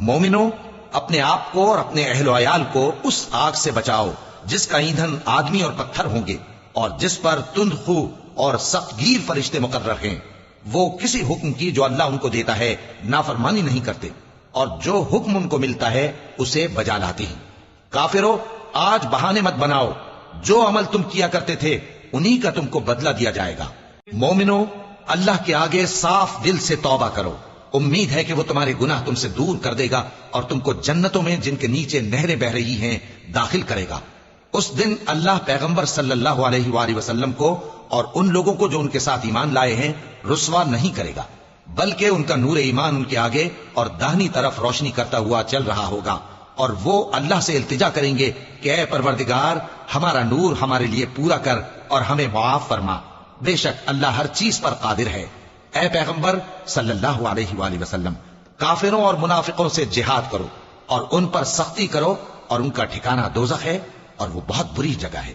مومنو، اپنے آپ کو اور اپنے اہل و عیال کو اس آگ سے بچاؤ جس کا ایندھن آدمی اور پتھر ہوں گے، اور جس پر تند خو اور سخت گیر فرشتے مقرر ہیں۔ وہ کسی حکم کی جو اللہ ان کو دیتا ہے نافرمانی نہیں کرتے، اور جو حکم ان کو ملتا ہے اسے بجا لاتے ہیں۔ کافرو، آج بہانے مت بناؤ، جو عمل تم کیا کرتے تھے انہی کا تم کو بدلہ دیا جائے گا۔ مومنو، اللہ کے آگے صاف دل سے توبہ کرو، امید ہے کہ وہ تمہارے گناہ تم سے دور کر دے گا اور تم کو جنتوں میں جن کے نیچے نہریں بہ رہی ہیں داخل کرے گا۔ اس دن اللہ پیغمبر صلی اللہ علیہ وآلہ وسلم کو اور ان لوگوں کو جو ان کے ساتھ ایمان لائے ہیں رسوا نہیں کرے گا، بلکہ ان کا نور ایمان ان کے آگے اور داہنی طرف روشنی کرتا ہوا چل رہا ہوگا، اور وہ اللہ سے التجا کریں گے کہ اے پروردگار، ہمارا نور ہمارے لیے پورا کر اور ہمیں معاف فرما، بے شک اللہ ہر چیز پر قادر ہے۔ اے پیغمبر صلی اللہ علیہ وآلہ وسلم، کافروں اور منافقوں سے جہاد کرو اور ان پر سختی کرو، اور ان کا ٹھکانہ دوزخ ہے اور وہ بہت بری جگہ ہے۔